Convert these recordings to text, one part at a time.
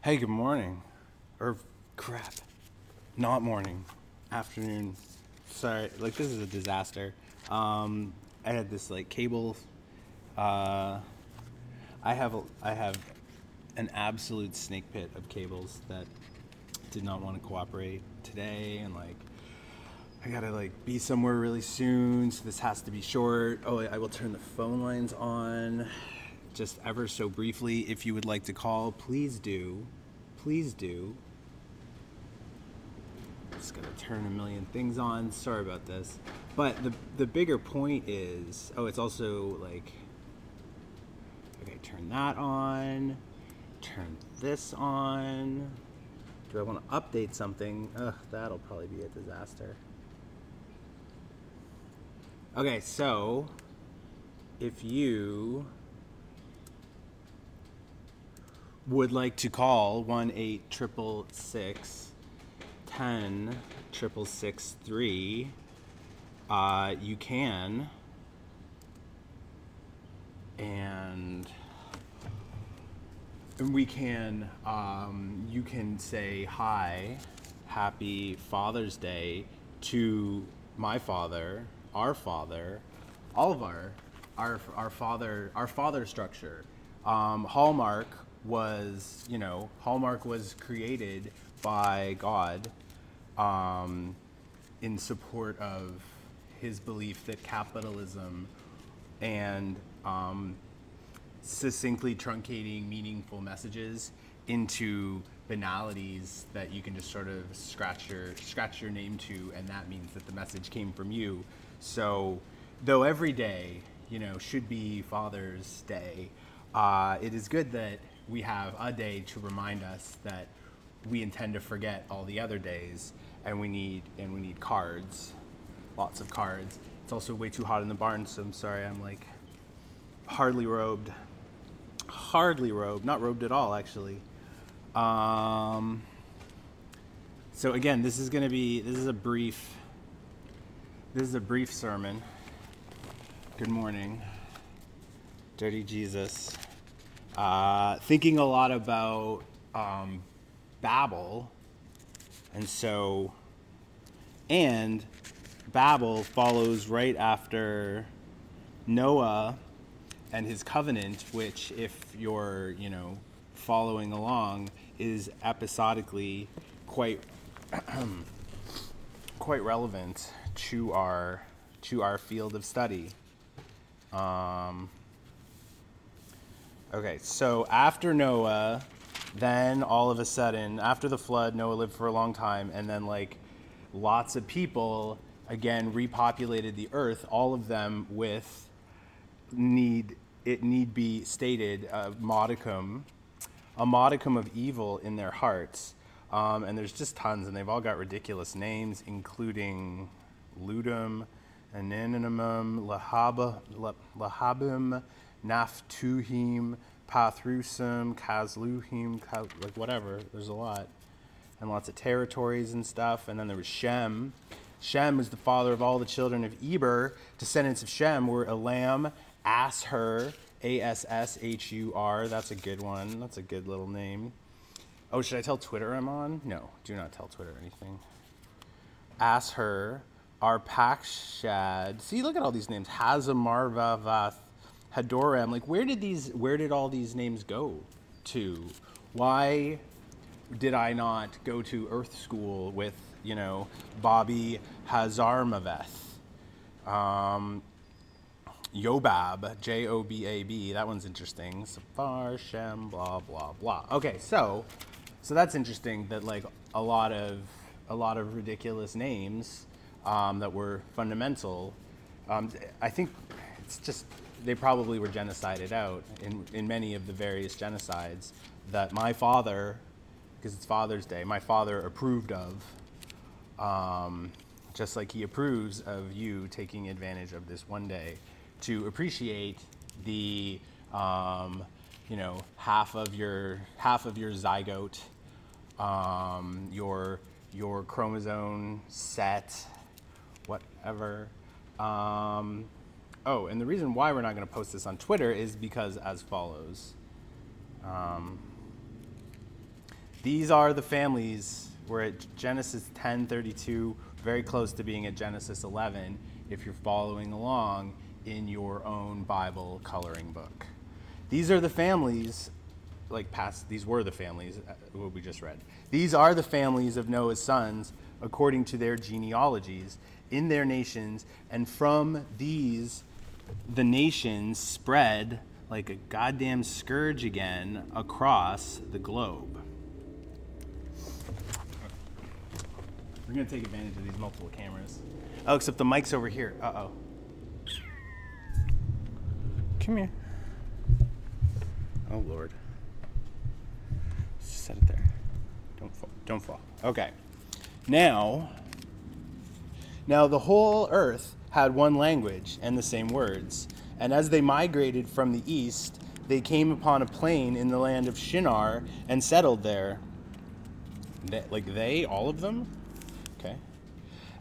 Hey, good morning. Or crap. Not morning. Afternoon. Sorry, like this is a disaster. I had this like cable. Uh, I have an absolute snake pit of cables that did not want to cooperate today, and like I gotta like be somewhere really soon, so this has to be short. Oh, I will turn the phone lines on, just ever so briefly. If you would like to call, please do. Please do. Just gonna turn a million things on. Sorry about this, but the bigger point is, oh, it's also like, okay, turn that on, turn this on. Do I want to update something? Ugh, that'll probably be a disaster. Okay, so if you would like to call 1-866-10-6663, you can. And we can, you can say hi, happy Father's Day to my father, all of our father structure. Hallmark was created by God, in support of his belief that capitalism and succinctly truncating meaningful messages into banalities that you can just sort of scratch your name to, and that means that the message came from you. So, though every day, should be Father's Day, it is good that we have a day to remind us that we intend to forget all the other days, and we need cards, lots of cards. It's also way too hot in the barn, so I'm sorry. I'm like hardly robed, not robed at all, actually. Um, so again, this is a brief sermon. Good morning, Dirty Jesus. Thinking a lot about Babel, and Babel follows right after Noah and his covenant, which, if you're, following along, is episodically quite quite relevant to our field of study. Okay, so after Noah, then all of a sudden, after the flood, Noah lived for a long time, and then like lots of people again repopulated the earth, all of them with need be stated, a modicum of evil in their hearts. And there's just tons, and they've all got ridiculous names, including Ludum, Ananimum, Lahabim, Naphtuhim, Pathrusim, Kazluhim, like whatever. There's a lot. And lots of territories and stuff. And then there was Shem. Shem was the father of all the children of Eber. Descendants of Shem were Elam, Asshur, Asshur. That's a good one. That's a good little name. Oh, should I tell Twitter I'm on? No, do not tell Twitter anything. Asshur, Arpakshad. See, look at all these names. Hazamarvavath, Hadoram. Like, where did all these names go to? Why did I not go to Earth School with, Bobby Hazarmaveth? Yobab, Jobab. That one's interesting. Safar, Shem, blah blah blah. Okay, so that's interesting. That like a lot of ridiculous names that were fundamental. I think it's just they probably were genocided out in many of the various genocides that my father, because it's Father's Day, my father approved of. Just like he approves of you taking advantage of this one day to appreciate the half of your zygote, your chromosome set, whatever. And the reason why we're not going to post this on Twitter is because as follows. These are the families. We're at Genesis 10:32, very close to being at Genesis 11, if you're following along in your own Bible coloring book. These are the families, these were the families, what we just read. These are the families of Noah's sons, according to their genealogies, in their nations, and from these the nations spread like a goddamn scourge again across the globe. We're going to take advantage of these multiple cameras. Oh, except the mic's over here. Uh-oh. Come here. Oh, Lord. Just set it there. Don't fall. Okay. Now the whole earth had one language and the same words. And as they migrated from the east, they came upon a plain in the land of Shinar and settled there. All of them? Okay.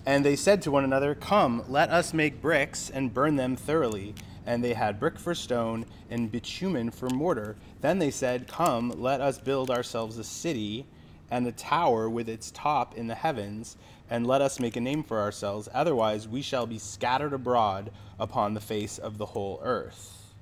And they said to one another, "Come, let us make bricks and burn them thoroughly." And they had brick for stone and bitumen for mortar. Then they said, "Come, let us build ourselves a city and a tower with its top in the heavens, and let us make a name for ourselves. Otherwise we shall be scattered abroad upon the face of the whole earth."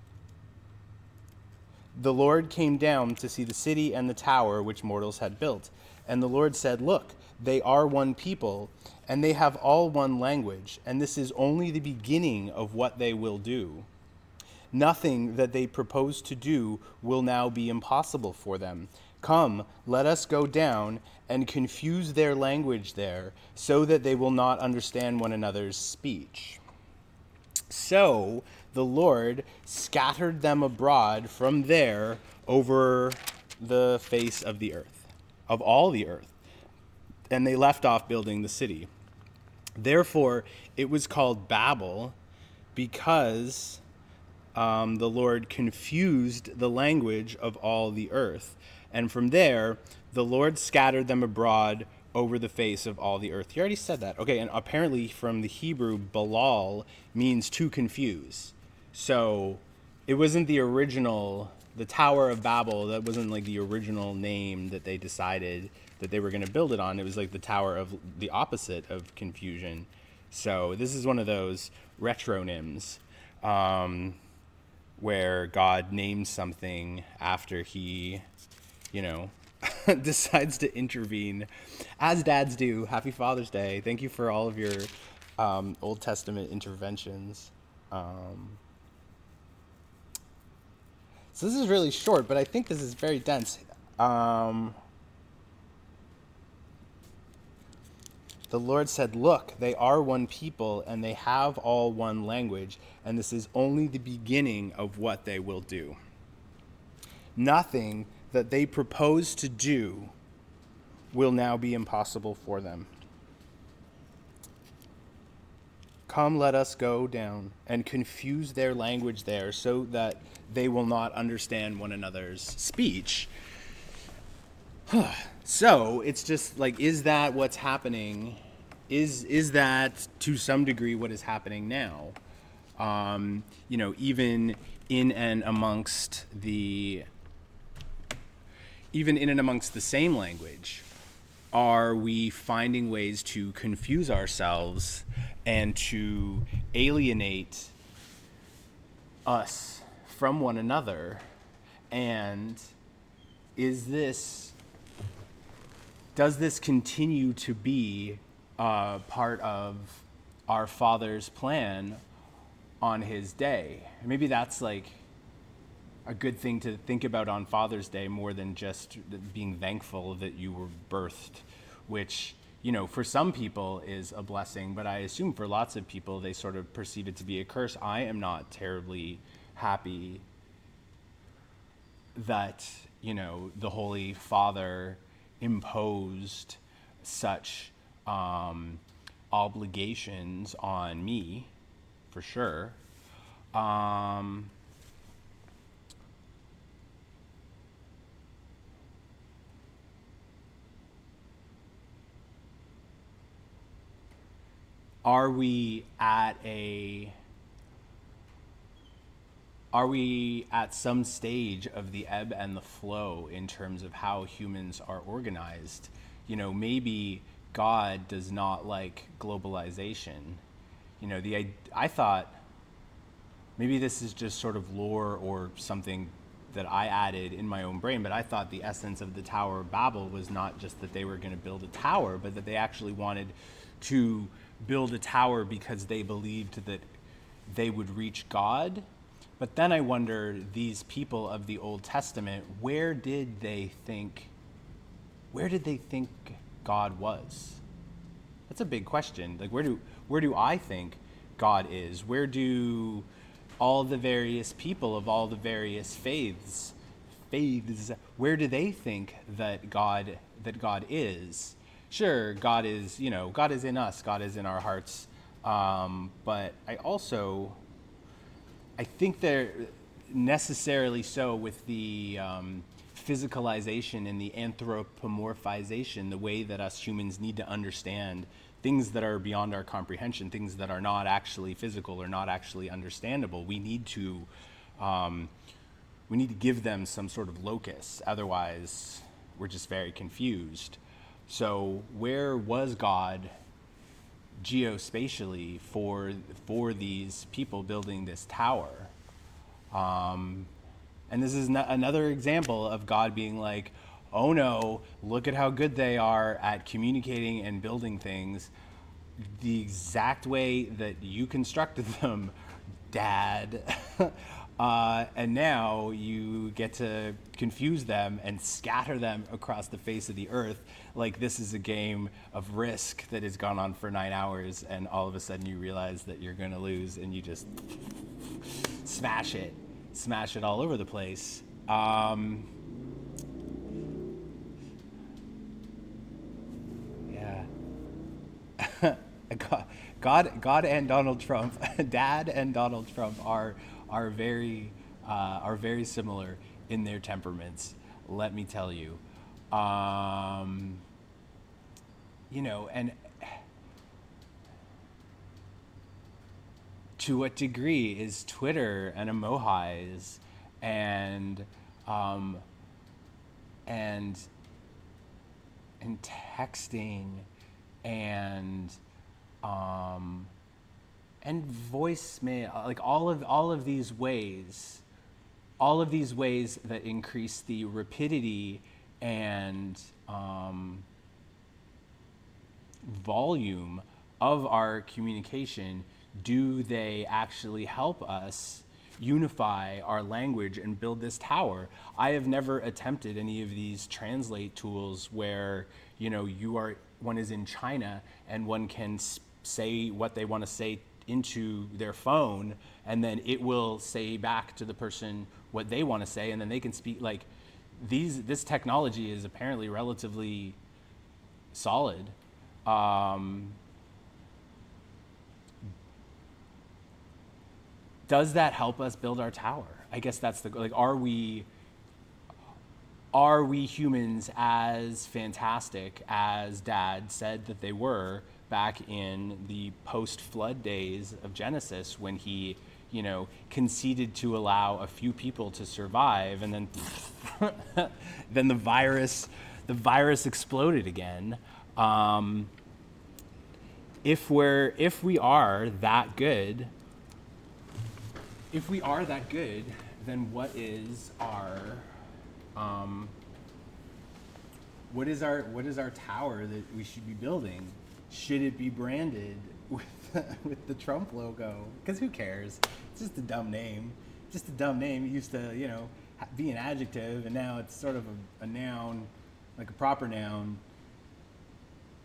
The Lord came down to see the city and the tower which mortals had built. And the Lord said, "Look, they are one people, and they have all one language, and this is only the beginning of what they will do. Nothing that they propose to do will now be impossible for them. Come, let us go down and confuse their language there, so that they will not understand one another's speech." So the Lord scattered them abroad from there over the face of the earth, of all the earth, and they left off building the city. Therefore, it was called Babel, because the Lord confused the language of all the earth. And from there, the Lord scattered them abroad over the face of all the earth. You already said that. Okay, and apparently from the Hebrew, balal means to confuse. So it wasn't the original, the Tower of Babel, that wasn't like the original name that they decided that they were going to build it on. It was like the Tower of the opposite of confusion. So this is one of those retronyms where God names something after he, decides to intervene, as dads do. Happy Father's Day. Thank you for all of your Old Testament interventions. So this is really short, but I think this is very dense. The Lord said, "Look, they are one people, and they have all one language, and this is only the beginning of what they will do. Nothing that they propose to do will now be impossible for them. Come, let us go down and confuse their language there, so that they will not understand one another's speech." So it's just like, is that what's happening? Is that to some degree what is happening now? Even in and amongst the same language, are we finding ways to confuse ourselves and to alienate us from one another? And does this continue to be part of our Father's plan on his day? And maybe that's like a good thing to think about on Father's Day, more than just being thankful that you were birthed, which, for some people is a blessing, but I assume for lots of people, they sort of perceive it to be a curse. I am not terribly happy that, the Holy Father imposed such obligations on me, for sure. Are we at a are we at some stage of the ebb and the flow in terms of how humans are organized? Maybe God does not like globalization. I thought maybe this is just sort of lore or something that I added in my own brain, but I thought the essence of the Tower of Babel was not just that they were going to build a tower, but that they actually wanted to build a tower because they believed that they would reach God. But then I wonder, these people of the Old Testament, where did they think God was? That's a big question. Like, where do I think God is? Where do all the various people of all the various faiths, where do they think that God is? Sure, God is in us, God is in our hearts. But I think they're necessarily so with the physicalization and the anthropomorphization, the way that us humans need to understand things that are beyond our comprehension, things that are not actually physical or not actually understandable. We need to give them some sort of locus. Otherwise, we're just very confused. So where was God geospatially for these people building this tower? And this is another example of God being like, oh no, look at how good they are at communicating and building things the exact way that you constructed them, Dad. And now you get to confuse them and scatter them across the face of the earth like this is a game of Risk that has gone on for 9 hours, and all of a sudden you realize that you're going to lose and you just smash it all over the place. Yeah. God and Donald Trump, Dad and Donald Trump are very similar in their temperaments. Let me tell you, and to what degree is Twitter and emojis and um, and and texting and and voicemail, like all of these ways, that increase the rapidity and volume of our communication, do they actually help us unify our language and build this tower? I have never attempted any of these translate tools where one is in China and one can say what they want to say into their phone, and then it will say back to the person what they want to say, and then they can speak. Like, this technology is apparently relatively solid. Does that help us build our tower? I guess that's are we humans as fantastic as Dad said that they were back in the post-flood days of Genesis, when he, conceded to allow a few people to survive, and then then the virus exploded again. If we are that good, then what is our tower that we should be building? Should it be branded with the Trump logo? Because who cares? It's just a dumb name. It used to, be an adjective, and now it's sort of a noun, like a proper noun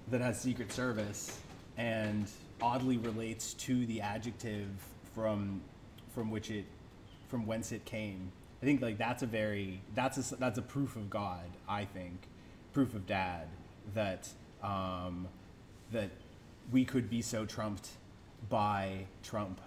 that has Secret Service and oddly relates to the adjective from whence it came. I think that's a proof of God. I think proof of Dad that that we could be so trumped by Trump.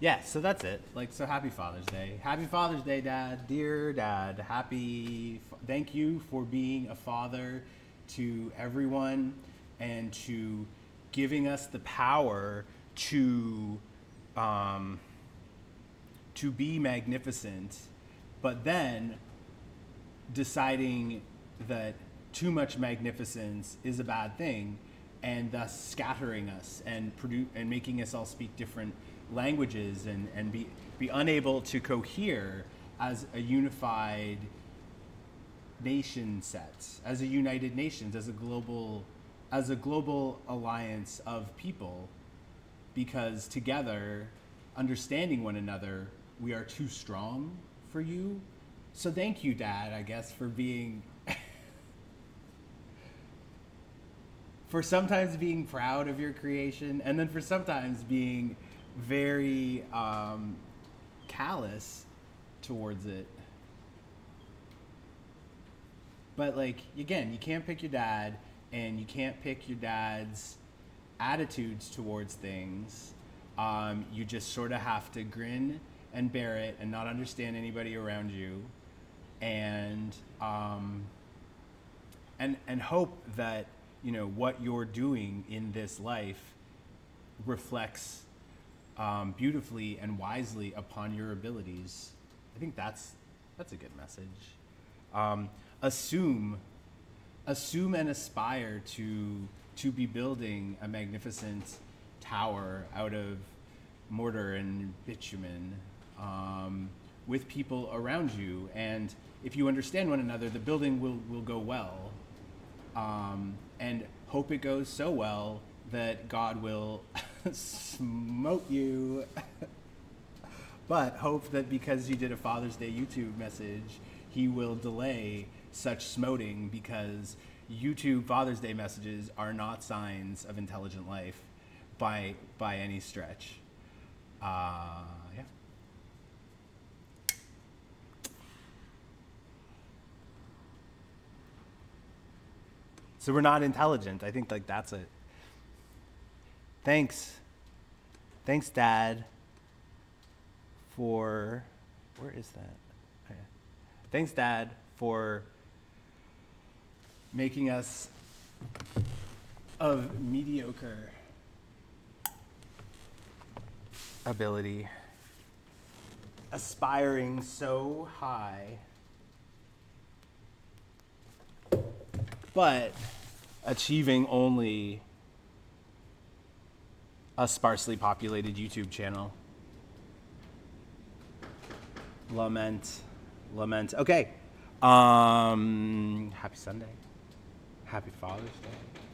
Yeah, so that's it. Like, so happy Father's Day. Happy Father's Day, Dad. Dear Dad, thank you for being a father to everyone and to giving us the power um, to be magnificent, but then deciding that too much magnificence is a bad thing, and thus scattering us and making us all speak different languages and be unable to cohere as a unified nation set, as a United Nations, as a global alliance of people, because together, understanding one another, we are too strong for you. So thank you, Dad, I guess, for being for sometimes being proud of your creation, and then for sometimes being very callous towards it. But like, again, you can't pick your dad, and you can't pick your dad's attitudes towards things. You just sort of have to grin and bear it and not understand anybody around you, and hope that what you're doing in this life reflects beautifully and wisely upon your abilities. I think that's a good message. Assume and aspire to be building a magnificent tower out of mortar and bitumen, with people around you, and if you understand one another, the building will go well, and hope it goes so well that God will smote you. But hope that because you did a Father's Day YouTube message, he will delay such smoting, because YouTube Father's Day messages are not signs of intelligent life by any stretch. Yeah. So we're not intelligent. I think like that's it. Thanks, Dad, for where is that? Okay. Thanks, Dad, for making us of mediocre ability, aspiring so high, but achieving only a sparsely populated YouTube channel. Lament. Okay. Happy Sunday. Happy Father's Day.